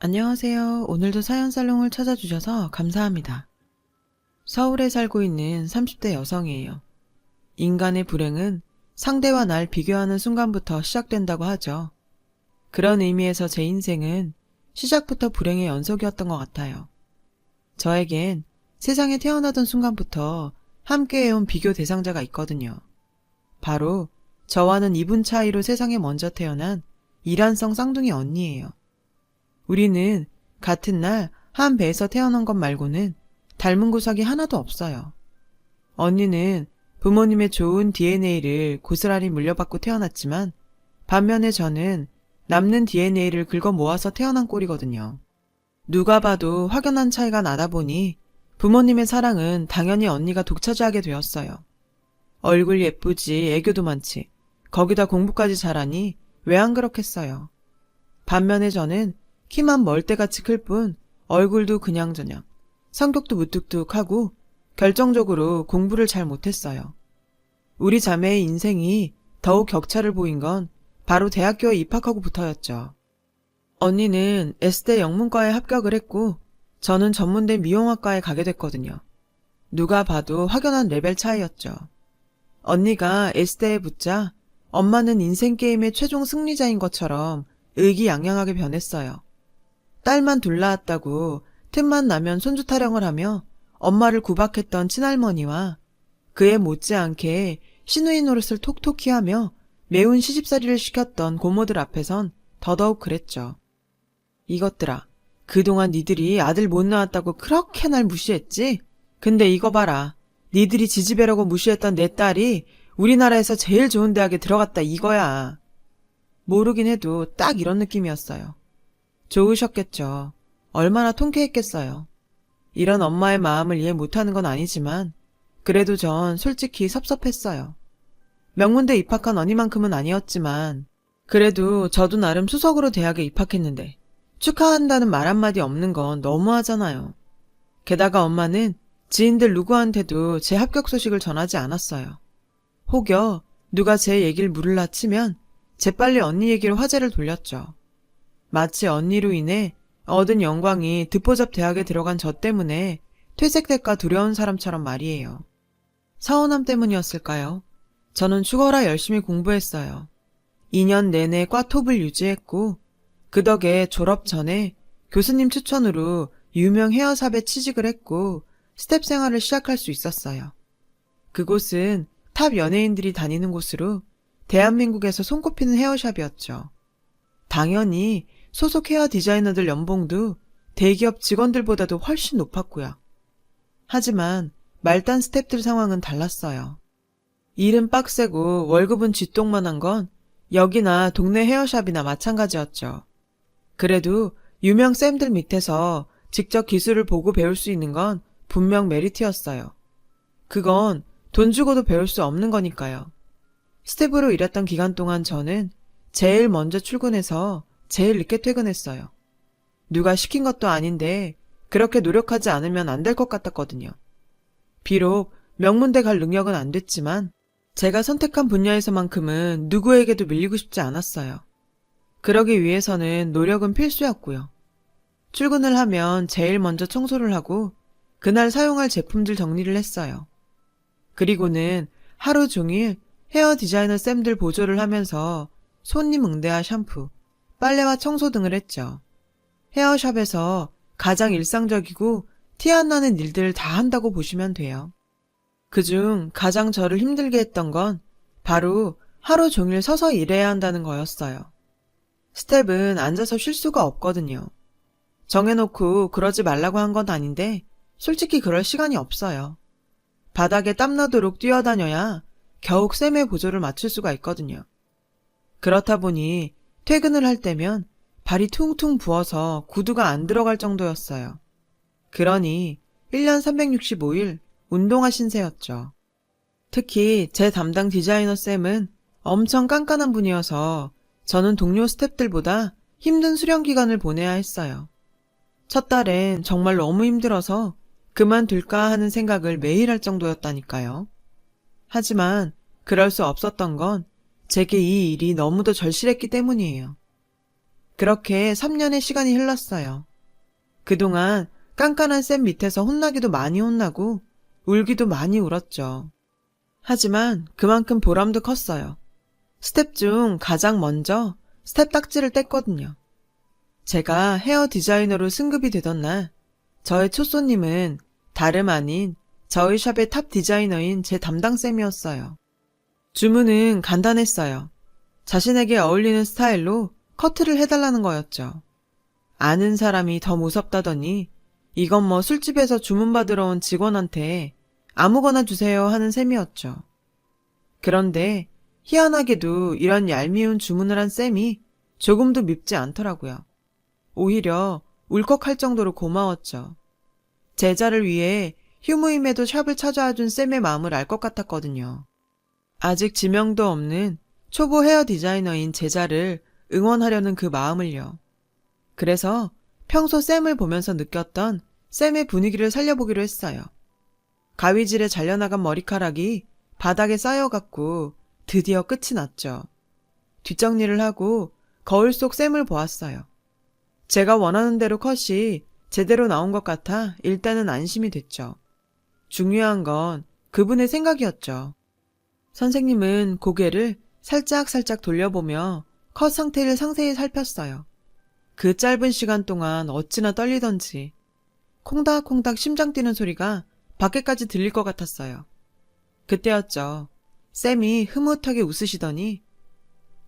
안녕하세요. 오늘도 사연살롱을 찾아주셔서 감사합니다. 서울에 살고 있는 30대 여성이에요. 인간의 불행은 상대와 날 비교하는 순간부터 시작된다고 하죠. 그런 의미에서 제 인생은 시작부터 불행의 연속이었던 것 같아요. 저에겐 세상에 태어나던 순간부터 함께해온 비교 대상자가 있거든요. 바로 저와는 2분 차이로 세상에 먼저 태어난 이란성 쌍둥이 언니예요. 우리는 같은 날 한 배에서 태어난 것 말고는 닮은 구석이 하나도 없어요. 언니는 부모님의 좋은 DNA를 고스란히 물려받고 태어났지만 반면에 저는 남는 DNA를 긁어 모아서 태어난 꼴이거든요. 누가 봐도 확연한 차이가 나다 보니 부모님의 사랑은 당연히 언니가 독차지하게 되었어요. 얼굴 예쁘지, 애교도 많지, 거기다 공부까지 잘하니 왜 안 그렇겠어요. 반면에 저는 키만 멀대같이 클 뿐 얼굴도 그냥저냥, 성격도 무뚝뚝하고 결정적으로 공부를 잘 못했어요. 우리 자매의 인생이 더욱 격차를 보인 건 바로 대학교에 입학하고부터였죠. 언니는 S대 영문과에 합격을 했고 저는 전문대 미용학과에 가게 됐거든요. 누가 봐도 확연한 레벨 차이였죠. 언니가 S대에 붙자 엄마는 인생 게임의 최종 승리자인 것처럼 의기양양하게 변했어요. 딸만 둘 낳았다고 틈만 나면 손주 타령을 하며 엄마를 구박했던 친할머니와 그에 못지않게 시누이 노릇을 톡톡히 하며 매운 시집살이를 시켰던 고모들 앞에선 더더욱 그랬죠. 이것들아, 그동안 니들이 아들 못 낳았다고 그렇게 날 무시했지? 근데 이거 봐라. 니들이 지지배라고 무시했던 내 딸이 우리나라에서 제일 좋은 대학에 들어갔다 이거야. 모르긴 해도 딱 이런 느낌이었어요. 좋으셨겠죠. 얼마나 통쾌했겠어요. 이런 엄마의 마음을 이해 못하는 건 아니지만 그래도 전 솔직히 섭섭했어요. 명문대 입학한 언니만큼은 아니었지만 그래도 저도 나름 수석으로 대학에 입학했는데 축하한다는 말 한마디 없는 건 너무하잖아요. 게다가 엄마는 지인들 누구한테도 제 합격 소식을 전하지 않았어요. 혹여 누가 제 얘기를 물으라 치면 재빨리 언니 얘기로 화제를 돌렸죠. 마치 언니로 인해 얻은 영광이 듣보잡 대학에 들어간 저 때문에 퇴색될까 두려운 사람처럼 말이에요. 서운함 때문이었을까요? 저는 죽어라 열심히 공부했어요. 2년 내내 과톱을 유지했고 그 덕에 졸업 전에 교수님 추천으로 유명 헤어샵에 취직을 했고 스텝 생활을 시작할 수 있었어요. 그곳은 탑 연예인들이 다니는 곳으로 대한민국에서 손꼽히는 헤어샵이었죠. 당연히 소속 헤어 디자이너들 연봉도 대기업 직원들보다도 훨씬 높았고요. 하지만 말단 스텝들 상황은 달랐어요. 일은 빡세고 월급은 쥐똥만한 건 여기나 동네 헤어샵이나 마찬가지였죠. 그래도 유명 쌤들 밑에서 직접 기술을 보고 배울 수 있는 건 분명 메리트였어요. 그건 돈 주고도 배울 수 없는 거니까요. 스텝으로 일했던 기간 동안 저는 제일 먼저 출근해서 제일 늦게 퇴근했어요. 누가 시킨 것도 아닌데 그렇게 노력하지 않으면 안 될 것 같았거든요. 비록 명문대 갈 능력은 안 됐지만 제가 선택한 분야에서만큼은 누구에게도 밀리고 싶지 않았어요. 그러기 위해서는 노력은 필수였고요. 출근을 하면 제일 먼저 청소를 하고 그날 사용할 제품들 정리를 했어요. 그리고는 하루 종일 헤어 디자이너 쌤들 보조를 하면서 손님 응대와 샴푸, 빨래와 청소 등을 했죠. 헤어샵에서 가장 일상적이고 티 안 나는 일들을 다 한다고 보시면 돼요. 그중 가장 저를 힘들게 했던 건 바로 하루 종일 서서 일해야 한다는 거였어요. 스텝은 앉아서 쉴 수가 없거든요. 정해놓고 그러지 말라고 한 건 아닌데 솔직히 그럴 시간이 없어요. 바닥에 땀나도록 뛰어다녀야 겨우 쌤의 보조를 맞출 수가 있거든요. 그렇다 보니 퇴근을 할 때면 발이 퉁퉁 부어서 구두가 안 들어갈 정도였어요. 그러니 1년 365일 운동화 신세였죠. 특히 제 담당 디자이너 쌤은 엄청 깐깐한 분이어서 저는 동료 스태프들보다 힘든 수련 기간을 보내야 했어요. 첫 달엔 정말 너무 힘들어서 그만둘까 하는 생각을 매일 할 정도였다니까요. 하지만 그럴 수 없었던 건 제게 이 일이 너무도 절실했기 때문이에요. 그렇게 3년의 시간이 흘렀어요. 그동안 깐깐한 쌤 밑에서 혼나기도 많이 혼나고 울기도 많이 울었죠. 하지만 그만큼 보람도 컸어요. 스텝 중 가장 먼저 스텝 딱지를 뗐거든요. 제가 헤어 디자이너로 승급이 되던 날, 저의 첫 손님은 다름 아닌 저희 샵의 탑 디자이너인 제 담당쌤이었어요. 주문은 간단했어요. 자신에게 어울리는 스타일로 커트를 해달라는 거였죠. 아는 사람이 더 무섭다더니 이건 뭐 술집에서 주문받으러 온 직원한테 아무거나 주세요 하는 셈이었죠. 그런데 희한하게도 이런 얄미운 주문을 한 쌤이 조금도 밉지 않더라고요. 오히려 울컥할 정도로 고마웠죠. 제자를 위해 휴무임에도 샵을 찾아와준 쌤의 마음을 알 것 같았거든요. 아직 지명도 없는 초보 헤어 디자이너인 제자를 응원하려는 그 마음을요. 그래서 평소 쌤을 보면서 느꼈던 쌤의 분위기를 살려보기로 했어요. 가위질에 잘려나간 머리카락이 바닥에 쌓여갖고 드디어 끝이 났죠. 뒷정리를 하고 거울 속 쌤을 보았어요. 제가 원하는 대로 컷이 제대로 나온 것 같아 일단은 안심이 됐죠. 중요한 건 그분의 생각이었죠. 선생님은 고개를 살짝 돌려보며 컷 상태를 상세히 살폈어요. 그 짧은 시간 동안 어찌나 떨리던지 콩닥콩닥 심장 뛰는 소리가 밖에까지 들릴 것 같았어요. 그때였죠. 쌤이 흐뭇하게 웃으시더니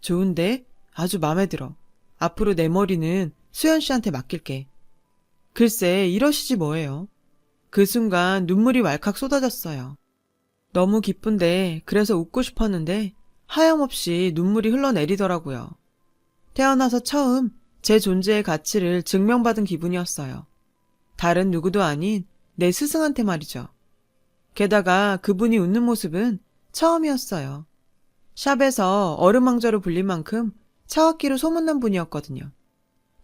좋은데? 아주 마음에 들어. 앞으로 내 머리는 수연 씨한테 맡길게. 글쎄 이러시지 뭐예요. 그 순간 눈물이 왈칵 쏟아졌어요. 너무 기쁜데 그래서 웃고 싶었는데 하염없이 눈물이 흘러내리더라고요. 태어나서 처음 제 존재의 가치를 증명받은 기분이었어요. 다른 누구도 아닌 내 스승한테 말이죠. 게다가 그분이 웃는 모습은 처음이었어요. 샵에서 어루망자로 불린 만큼 차갑기로 소문난 분이었거든요.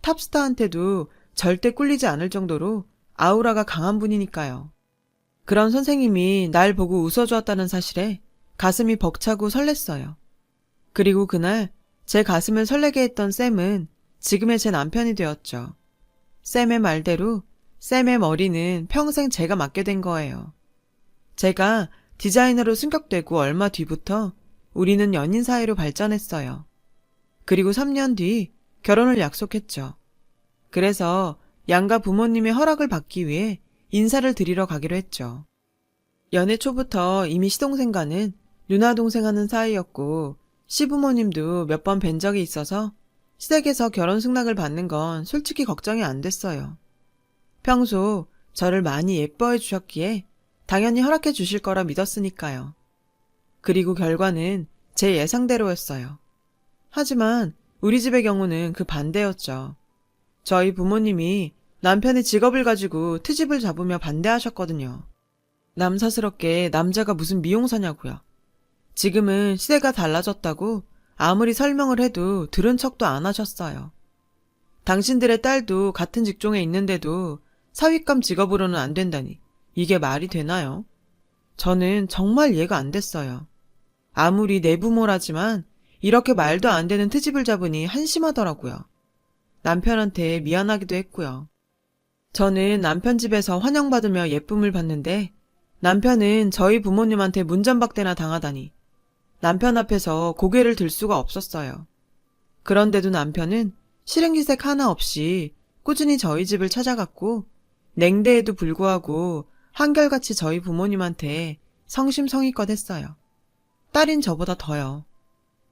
탑스타한테도 절대 꿀리지 않을 정도로 아우라가 강한 분이니까요. 그런 선생님이 날 보고 웃어주었다는 사실에 가슴이 벅차고 설렜어요. 그리고 그날 제 가슴을 설레게 했던 쌤은 지금의 제 남편이 되었죠. 쌤의 말대로 쌤의 머리는 평생 제가 맡게 된 거예요. 제가 디자이너로 승격되고 얼마 뒤부터 우리는 연인 사이로 발전했어요. 그리고 3년 뒤 결혼을 약속했죠. 그래서 양가 부모님의 허락을 받기 위해 인사를 드리러 가기로 했죠. 연애 초부터 이미 시동생과는 누나 동생 하는 사이였고 시부모님도 몇 번 뵌 적이 있어서 시댁에서 결혼 승낙을 받는 건 솔직히 걱정이 안 됐어요. 평소 저를 많이 예뻐해 주셨기에 당연히 허락해 주실 거라 믿었으니까요. 그리고 결과는 제 예상대로였어요. 하지만 우리 집의 경우는 그 반대였죠. 저희 부모님이 남편의 직업을 가지고 트집을 잡으며 반대하셨거든요. 남사스럽게 남자가 무슨 미용사냐고요. 지금은 시대가 달라졌다고 아무리 설명을 해도 들은 척도 안 하셨어요. 당신들의 딸도 같은 직종에 있는데도 사윗감 직업으로는 안 된다니 이게 말이 되나요? 저는 정말 이해가 안 됐어요. 아무리 내 부모라지만 이렇게 말도 안 되는 트집을 잡으니 한심하더라고요. 남편한테 미안하기도 했고요. 저는 남편 집에서 환영받으며 예쁨을 받는데 남편은 저희 부모님한테 문전박대나 당하다니 남편 앞에서 고개를 들 수가 없었어요. 그런데도 남편은 실행기색 하나 없이 꾸준히 저희 집을 찾아갔고 냉대에도 불구하고 한결같이 저희 부모님한테 성심성의껏 했어요. 딸인 저보다 더요.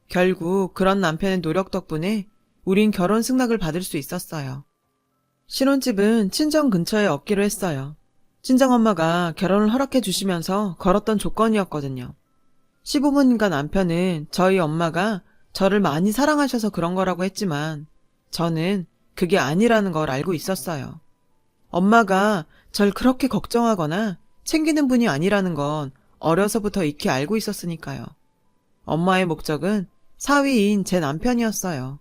결국 그런 남편의 노력 덕분에 우린 결혼 승낙을 받을 수 있었어요. 신혼집은 친정 근처에 얻기로 했어요. 친정엄마가 결혼을 허락해 주시면서 걸었던 조건이었거든요. 시부모님과 남편은 저희 엄마가 저를 많이 사랑하셔서 그런 거라고 했지만 저는 그게 아니라는 걸 알고 있었어요. 엄마가 절 그렇게 걱정하거나 챙기는 분이 아니라는 건 어려서부터 익히 알고 있었으니까요. 엄마의 목적은 사위인 제 남편이었어요.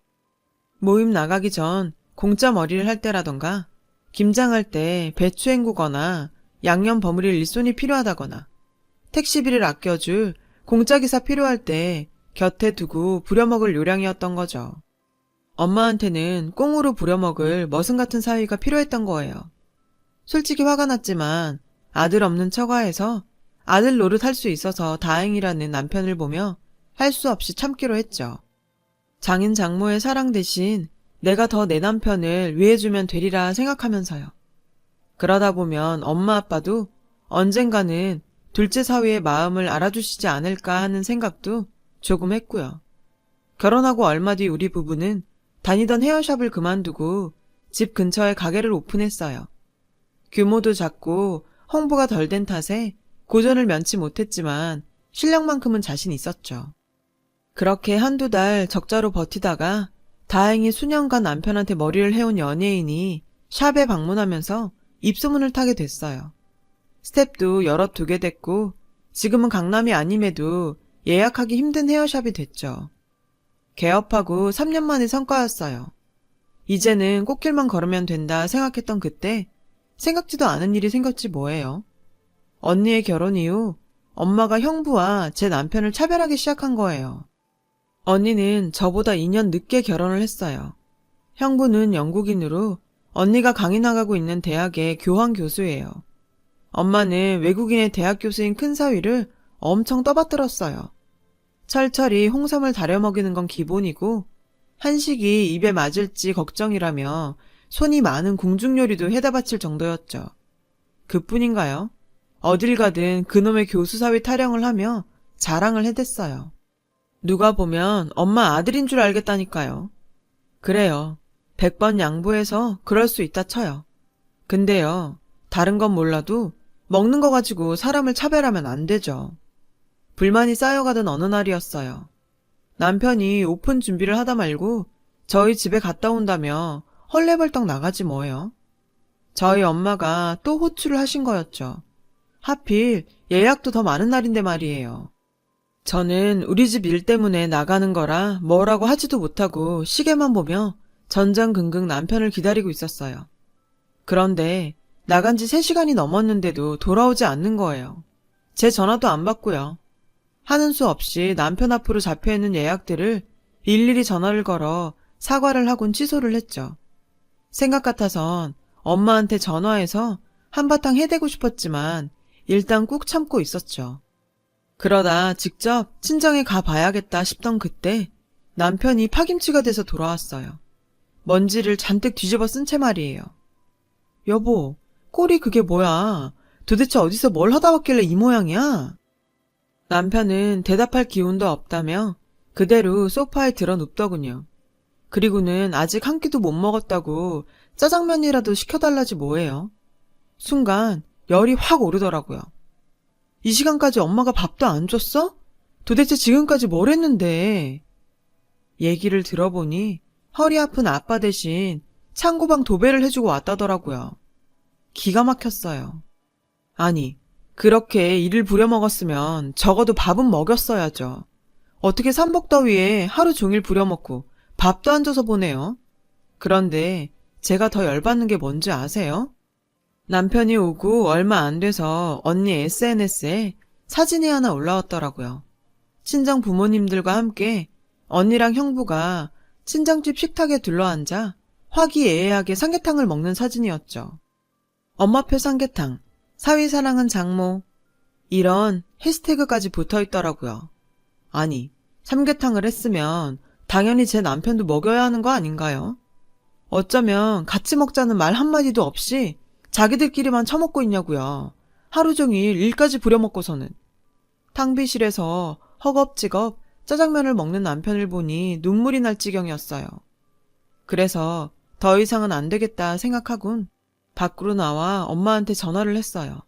모임 나가기 전 공짜 머리를 할 때라던가 김장할 때 배추 헹구거나 양념 버무릴 일손이 필요하다거나 택시비를 아껴줄 공짜 기사 필요할 때 곁에 두고 부려먹을 요량이었던 거죠. 엄마한테는 꽁으로 부려먹을 머슴 같은 사위가 필요했던 거예요. 솔직히 화가 났지만 아들 없는 처가에서 아들 노릇 할 수 있어서 다행이라는 남편을 보며 할 수 없이 참기로 했죠. 장인 장모의 사랑 대신 내가 더 내 남편을 위해주면 되리라 생각하면서요. 그러다 보면 엄마 아빠도 언젠가는 둘째 사위의 마음을 알아주시지 않을까 하는 생각도 조금 했고요. 결혼하고 얼마 뒤 우리 부부는 다니던 헤어샵을 그만두고 집 근처에 가게를 오픈했어요. 규모도 작고 홍보가 덜 된 탓에 고전을 면치 못했지만 실력만큼은 자신 있었죠. 그렇게 한두 달 적자로 버티다가 다행히 수년간 남편한테 머리를 해온 연예인이 샵에 방문하면서 입소문을 타게 됐어요. 스텝도 여럿 두게 됐고 지금은 강남이 아님에도 예약하기 힘든 헤어샵이 됐죠. 개업하고 3년 만의 성과였어요. 이제는 꽃길만 걸으면 된다 생각했던 그때 생각지도 않은 일이 생겼지 뭐예요. 언니의 결혼 이후 엄마가 형부와 제 남편을 차별하기 시작한 거예요. 언니는 저보다 2년 늦게 결혼을 했어요. 형부는 영국인으로 언니가 강의 나가고 있는 대학의 교환 교수예요. 엄마는 외국인의 대학 교수인 큰 사위를 엄청 떠받들었어요. 철철이 홍삼을 다려 먹이는 건 기본이고 한식이 입에 맞을지 걱정이라며 손이 많은 궁중요리도 해다 바칠 정도였죠. 그뿐인가요? 어딜 가든 그놈의 교수 사위 타령을 하며 자랑을 해댔어요. 누가 보면 엄마 아들인 줄 알겠다니까요. 그래요. 100번 양보해서 그럴 수 있다 쳐요. 근데요, 다른 건 몰라도 먹는 거 가지고 사람을 차별하면 안 되죠. 불만이 쌓여가던 어느 날이었어요. 남편이 오픈 준비를 하다 말고 저희 집에 갔다 온다며 헐레벌떡 나가지 뭐예요. 저희 엄마가 또 호출을 하신 거였죠. 하필 예약도 더 많은 날인데 말이에요. 저는 우리 집 일 때문에 나가는 거라 뭐라고 하지도 못하고 시계만 보며 전전긍긍 남편을 기다리고 있었어요. 그런데 나간 지 3시간이 넘었는데도 돌아오지 않는 거예요. 제 전화도 안 받고요. 하는 수 없이 남편 앞으로 잡혀있는 예약들을 일일이 전화를 걸어 사과를 하곤 취소를 했죠. 생각 같아선 엄마한테 전화해서 한바탕 해대고 싶었지만 일단 꾹 참고 있었죠. 그러다 직접 친정에 가봐야겠다 싶던 그때 남편이 파김치가 돼서 돌아왔어요. 먼지를 잔뜩 뒤집어 쓴 채 말이에요. 여보, 꼴이 그게 뭐야? 도대체 어디서 뭘 하다 왔길래 이 모양이야? 남편은 대답할 기운도 없다며 그대로 소파에 들어 눕더군요. 그리고는 아직 한 끼도 못 먹었다고 짜장면이라도 시켜달라지 뭐예요. 순간 열이 확 오르더라고요. 이 시간까지 엄마가 밥도 안 줬어? 도대체 지금까지 뭘 했는데? 얘기를 들어보니 허리 아픈 아빠 대신 창고방 도배를 해주고 왔다더라고요. 기가 막혔어요. 아니, 그렇게 일을 부려먹었으면 적어도 밥은 먹였어야죠. 어떻게 삼복더위에 하루 종일 부려먹고 밥도 안 줘서 보내요? 그런데 제가 더 열받는 게 뭔지 아세요? 남편이 오고 얼마 안 돼서 언니 SNS에 사진이 하나 올라왔더라고요. 친정 부모님들과 함께 언니랑 형부가 친정집 식탁에 둘러앉아 화기애애하게 삼계탕을 먹는 사진이었죠. 엄마표 삼계탕, 사위 사랑은 장모, 이런 해시태그까지 붙어있더라고요. 아니, 삼계탕을 했으면 당연히 제 남편도 먹여야 하는 거 아닌가요? 어쩌면 같이 먹자는 말 한마디도 없이 자기들끼리만 처먹고 있냐고요. 하루 종일 일까지 부려먹고서는. 탕비실에서 허겁지겁 짜장면을 먹는 남편을 보니 눈물이 날 지경이었어요. 그래서 더 이상은 안 되겠다 생각하곤 밖으로 나와 엄마한테 전화를 했어요.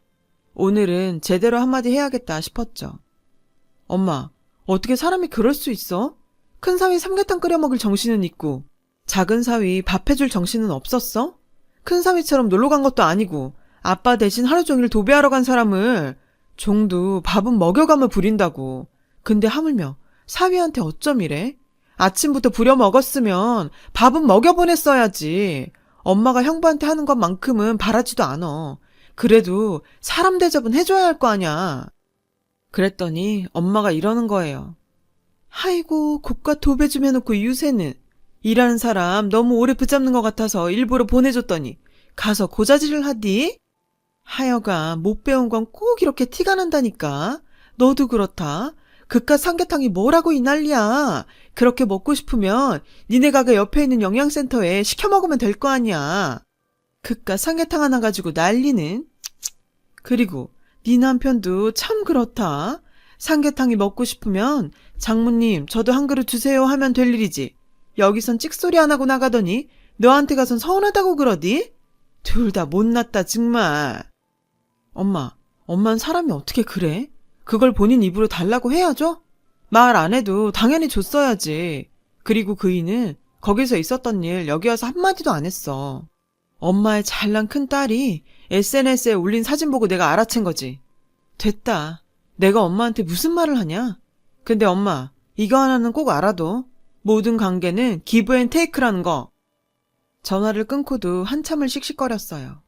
오늘은 제대로 한마디 해야겠다 싶었죠. 엄마, 어떻게 사람이 그럴 수 있어? 큰 사위 삼계탕 끓여 먹을 정신은 있고 작은 사위 밥 해줄 정신은 없었어? 큰 사위처럼 놀러 간 것도 아니고 아빠 대신 하루 종일 도배하러 간 사람을 종도 밥은 먹여가며 부린다고. 근데 하물며 사위한테 어쩜 이래? 아침부터 부려 먹었으면 밥은 먹여보냈어야지. 엄마가 형부한테 하는 것만큼은 바라지도 않어. 그래도 사람 대접은 해줘야 할 거 아냐. 그랬더니 엄마가 이러는 거예요. 아이고, 고가 도배 좀 해놓고 유세는. 일하는 사람 너무 오래 붙잡는 것 같아서 일부러 보내줬더니 가서 고자질을 하디? 하여간 못 배운 건 꼭 이렇게 티가 난다니까. 너도 그렇다. 그깟 삼계탕이 뭐라고 이 난리야. 그렇게 먹고 싶으면 니네 가게 옆에 있는 영양센터에 시켜 먹으면 될 거 아니야. 그깟 삼계탕 하나 가지고 난리는. 그리고 네 남편도 참 그렇다. 삼계탕이 먹고 싶으면 장모님 저도 한 그릇 주세요 하면 될 일이지. 여기선 찍소리 안 하고 나가더니 너한테 가선 서운하다고 그러디? 둘 다 못났다 정말. 엄마는 사람이 어떻게 그래? 그걸 본인 입으로 달라고 해야죠? 말 안 해도 당연히 줬어야지. 그리고 그이는 거기서 있었던 일 여기 와서 한마디도 안 했어. 엄마의 잘난 큰딸이 SNS에 올린 사진 보고 내가 알아챈 거지. 됐다. 내가 엄마한테 무슨 말을 하냐? 근데 엄마, 이거 하나는 꼭 알아둬. 모든 관계는 기브 앤 테이크라는 거. 전화를 끊고도 한참을 씩씩거렸어요.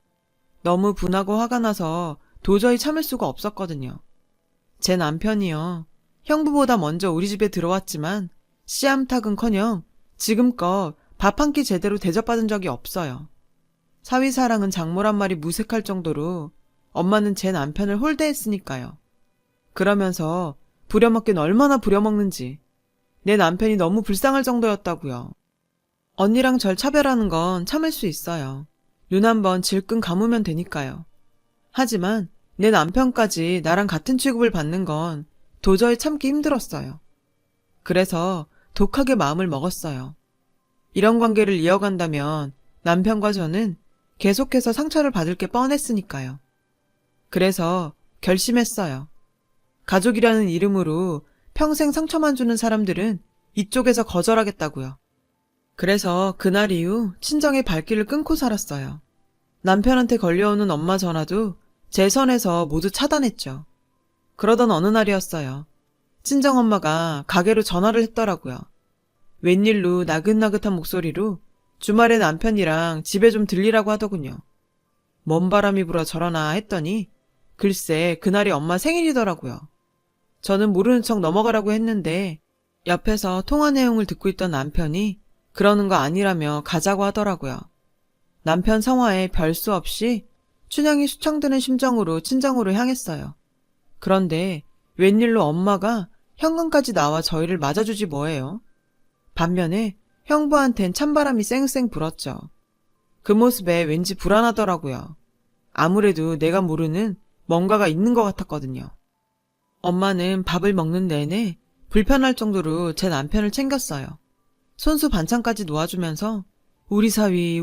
너무 분하고 화가 나서 도저히 참을 수가 없었거든요. 제 남편이요. 형부보다 먼저 우리 집에 들어왔지만 씨암탉은커녕 지금껏 밥 한 끼 제대로 대접받은 적이 없어요. 사위사랑은 장모란 말이 무색할 정도로 엄마는 제 남편을 홀대했으니까요. 그러면서 부려먹긴 얼마나 부려먹는지 내 남편이 너무 불쌍할 정도였다고요. 언니랑 절 차별하는 건 참을 수 있어요. 눈 한번 질끈 감으면 되니까요. 하지만 내 남편까지 나랑 같은 취급을 받는 건 도저히 참기 힘들었어요. 그래서 독하게 마음을 먹었어요. 이런 관계를 이어간다면 남편과 저는 계속해서 상처를 받을 게 뻔했으니까요. 그래서 결심했어요. 가족이라는 이름으로 평생 상처만 주는 사람들은 이쪽에서 거절하겠다고요. 그래서 그날 이후 친정의 발길을 끊고 살았어요. 남편한테 걸려오는 엄마 전화도 제 선에서 모두 차단했죠. 그러던 어느 날이었어요. 친정엄마가 가게로 전화를 했더라고요. 웬일로 나긋나긋한 목소리로 주말에 남편이랑 집에 좀 들리라고 하더군요. 먼 바람이 불어 저러나 했더니 글쎄 그날이 엄마 생일이더라고요. 저는 모르는 척 넘어가라고 했는데 옆에서 통화 내용을 듣고 있던 남편이 그러는 거 아니라며 가자고 하더라고요. 남편 성화에 별 수 없이 춘향이 수청드는 심정으로 친정으로 향했어요. 그런데 웬일로 엄마가 현관까지 나와 저희를 맞아주지 뭐예요. 반면에 형부한텐 찬바람이 쌩쌩 불었죠. 그 모습에 왠지 불안하더라고요. 아무래도 내가 모르는 뭔가가 있는 것 같았거든요. 엄마는 밥을 먹는 내내 불편할 정도로 제 남편을 챙겼어요. 손수 반찬까지 놓아주면서 우리 사위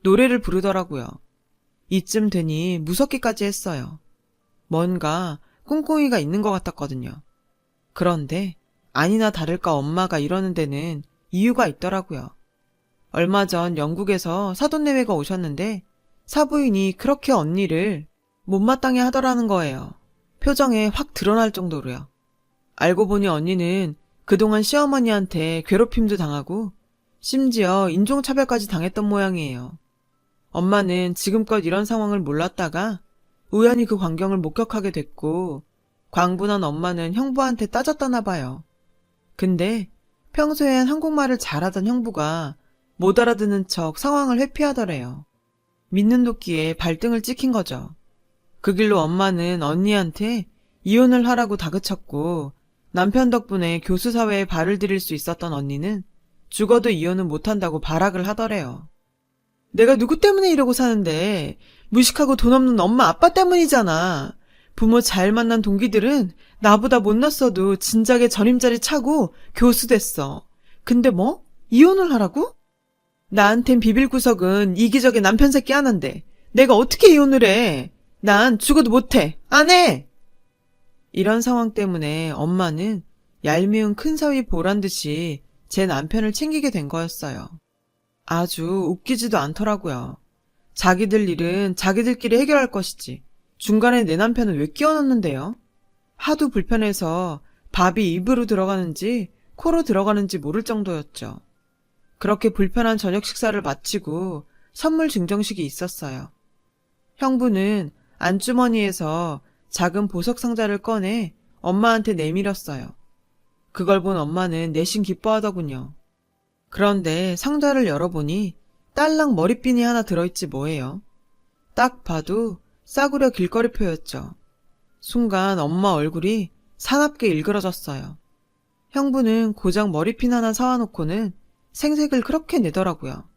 노래를 부르더라고요. 이쯤 되니 무섭기까지 했어요. 뭔가 꿍꿍이가 있는 것 같았거든요. 그런데 아니나 다를까 엄마가 이러는 데는 이유가 있더라고요. 얼마 전 영국에서 사돈내외가 오셨는데 사부인이 그렇게 언니를 못마땅해 하더라는 거예요. 표정에 확 드러날 정도로요. 알고 보니 언니는 그동안 시어머니한테 괴롭힘도 당하고 심지어 인종차별까지 당했던 모양이에요. 엄마는 지금껏 이런 상황을 몰랐다가 우연히 그 광경을 목격하게 됐고 광분한 엄마는 형부한테 따졌다나 봐요. 근데 평소엔 한국말을 잘하던 형부가 못 알아듣는 척 상황을 회피하더래요. 믿는 도끼에 발등을 찍힌 거죠. 그 길로 엄마는 언니한테 이혼을 하라고 다그쳤고 남편 덕분에 교수 사회에 발을 들일 수 있었던 언니는 죽어도 이혼은 못한다고 발악을 하더래요. 내가 누구 때문에 이러고 사는데 무식하고 돈 없는 엄마 아빠 때문이잖아. 부모 잘 만난 동기들은 나보다 못났어도 진작에 전임자리 차고 교수 됐어. 근데 뭐? 이혼을 하라고? 나한텐 비빌 구석은 이기적인 남편 새끼 하나인데 내가 어떻게 이혼을 해? 난 죽어도 못해. 안 해! 이런 상황 때문에 엄마는 얄미운 큰 사위 보란 듯이 제 남편을 챙기게 된 거였어요. 아주 웃기지도 않더라고요. 자기들 일은 자기들끼리 해결할 것이지 중간에 내 남편은 왜 끼워넣는데요? 하도 불편해서 밥이 입으로 들어가는지 코로 들어가는지 모를 정도였죠. 그렇게 불편한 저녁 식사를 마치고 선물 증정식이 있었어요. 형부는 안주머니에서 작은 보석 상자를 꺼내 엄마한테 내밀었어요. 그걸 본 엄마는 내심 기뻐하더군요. 그런데 상자를 열어보니 딸랑 머리핀이 하나 들어있지 뭐예요. 딱 봐도 싸구려 길거리표였죠. 순간 엄마 얼굴이 사납게 일그러졌어요. 형부는 고작 머리핀 하나 사와놓고는 생색을 그렇게 내더라고요.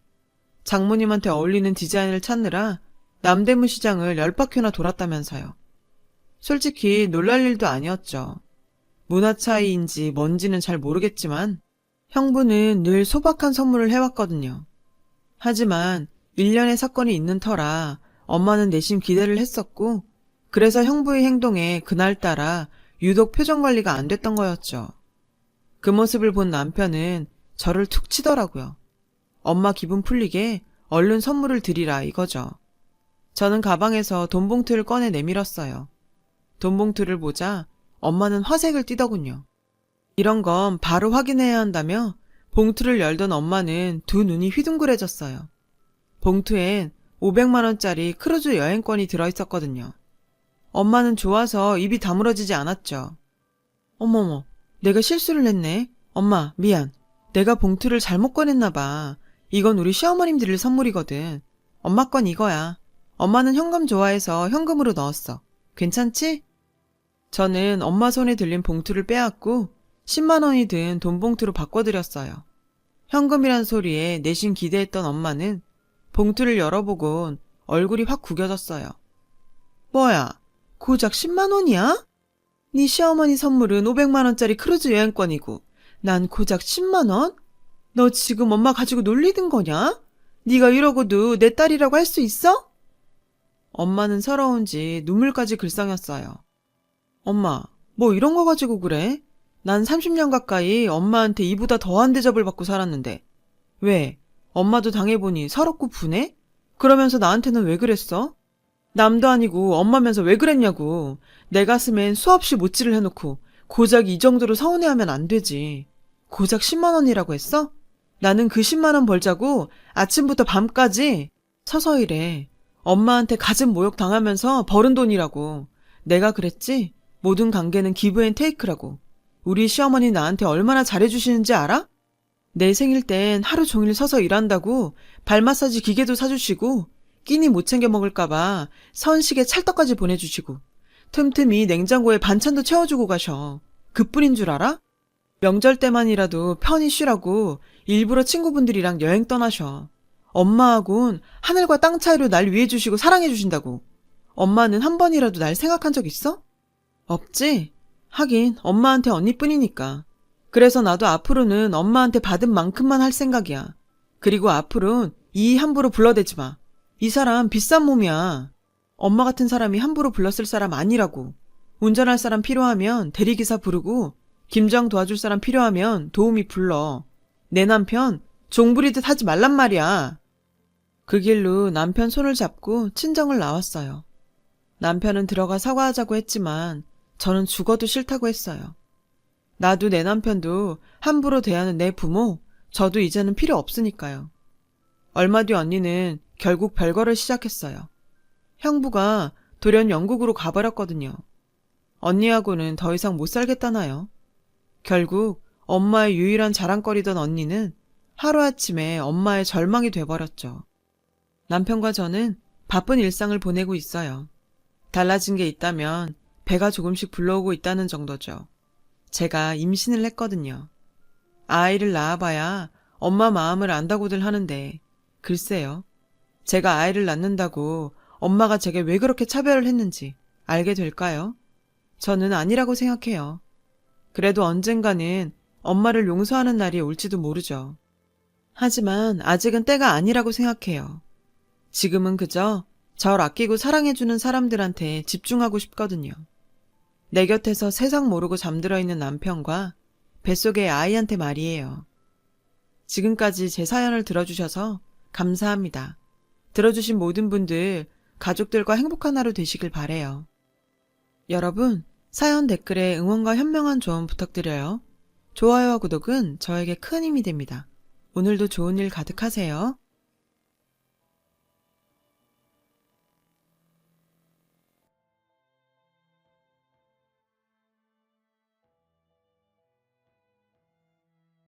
장모님한테 어울리는 디자인을 찾느라 남대문 시장을 10바퀴나 돌았다면서요. 솔직히 놀랄 일도 아니었죠. 문화 차이인지 뭔지는 잘 모르겠지만 형부는 늘 소박한 선물을 해왔거든요. 하지만 일련의 사건이 있는 터라 엄마는 내심 기대를 했었고 그래서 형부의 행동에 그날따라 유독 표정 관리가 안 됐던 거였죠. 그 모습을 본 남편은 저를 툭 치더라고요. 엄마 기분 풀리게 얼른 선물을 드리라 이거죠. 저는 가방에서 돈 봉투를 꺼내 내밀었어요. 돈 봉투를 보자 엄마는 화색을 띠더군요. 이런 건 바로 확인해야 한다며 봉투를 열던 엄마는 두 눈이 휘둥그레졌어요. 봉투엔 500만 원짜리 크루즈 여행권이 들어있었거든요. 엄마는 좋아서 입이 다물어지지 않았죠. 어머머, 내가 실수를 했네. 엄마, 미안. 내가 봉투를 잘못 꺼냈나 봐. 이건 우리 시어머님 드릴 선물이거든. 엄마 건 이거야. 엄마는 현금 좋아해서 현금으로 넣었어. 괜찮지? 저는 엄마 손에 들린 봉투를 빼앗고 10만 원이 든 돈 봉투로 바꿔드렸어요. 현금이란 소리에 내심 기대했던 엄마는 봉투를 열어보곤 얼굴이 확 구겨졌어요. 뭐야, 고작 10만 원이야? 네 시어머니 선물은 500만 원짜리 크루즈 여행권이고 난 고작 10만 원? 너 지금 엄마 가지고 놀리는 거냐? 네가 이러고도 내 딸이라고 할 수 있어? 엄마는 서러운지 눈물까지 글썽였어요. 엄마, 뭐 이런 거 가지고 그래? 난 30년 가까이 엄마한테 이보다 더한 대접을 받고 살았는데. 왜? 엄마도 당해보니 서럽고 분해? 그러면서 나한테는 왜 그랬어? 남도 아니고 엄마면서 왜 그랬냐고. 내 가슴엔 수없이 못질을 해놓고 고작 이 정도로 서운해하면 안 되지. 고작 10만 원이라고 했어? 나는 그 10만 원 벌자고 아침부터 밤까지 서서 일해. 엄마한테 갖은 모욕 당하면서 벌은 돈이라고. 내가 그랬지? 모든 관계는 기브 앤 테이크라고. 우리 시어머니 나한테 얼마나 잘해주시는지 알아? 내 생일 땐 하루 종일 서서 일한다고 발 마사지 기계도 사주시고 끼니 못 챙겨 먹을까봐 선식에 찰떡까지 보내주시고 틈틈이 냉장고에 반찬도 채워주고 가셔. 그뿐인 줄 알아? 명절 때만이라도 편히 쉬라고 일부러 친구분들이랑 여행 떠나셔. 엄마하고는 하늘과 땅 차이로 날 위해주시고 사랑해주신다고. 엄마는 한 번이라도 날 생각한 적 있어? 없지? 하긴 엄마한테 언니뿐이니까. 그래서 나도 앞으로는 엄마한테 받은 만큼만 할 생각이야. 그리고 앞으로는 이 함부로 불러대지 마. 이 사람 비싼 몸이야. 엄마 같은 사람이 함부로 불렀을 사람 아니라고. 운전할 사람 필요하면 대리기사 부르고 김장 도와줄 사람 필요하면 도우미 불러. 내 남편 종부리듯 하지 말란 말이야. 그 길로 남편 손을 잡고 친정을 나왔어요. 남편은 들어가 사과하자고 했지만 저는 죽어도 싫다고 했어요. 나도 내 남편도 함부로 대하는 내 부모, 저도 이제는 필요 없으니까요. 얼마 뒤 언니는 결국 별거를 시작했어요. 형부가 돌연 영국으로 가버렸거든요. 언니하고는 더 이상 못 살겠다나요. 결국 엄마의 유일한 자랑거리던 언니는 하루아침에 엄마의 절망이 돼버렸죠. 남편과 저는 바쁜 일상을 보내고 있어요. 달라진 게 있다면 배가 조금씩 불러오고 있다는 정도죠. 제가 임신을 했거든요. 아이를 낳아봐야 엄마 마음을 안다고들 하는데 글쎄요. 제가 아이를 낳는다고 엄마가 제게 왜 그렇게 차별을 했는지 알게 될까요? 저는 아니라고 생각해요. 그래도 언젠가는 엄마를 용서하는 날이 올지도 모르죠. 하지만 아직은 때가 아니라고 생각해요. 지금은 그저 절 아끼고 사랑해주는 사람들한테 집중하고 싶거든요. 내 곁에서 세상 모르고 잠들어 있는 남편과 뱃속의 아이한테 말이에요. 지금까지 제 사연을 들어주셔서 감사합니다. 들어주신 모든 분들 가족들과 행복한 하루 되시길 바래요. 여러분, 사연 댓글에 응원과 현명한 조언 부탁드려요. 좋아요와 구독은 저에게 큰 힘이 됩니다. 오늘도 좋은 일 가득하세요.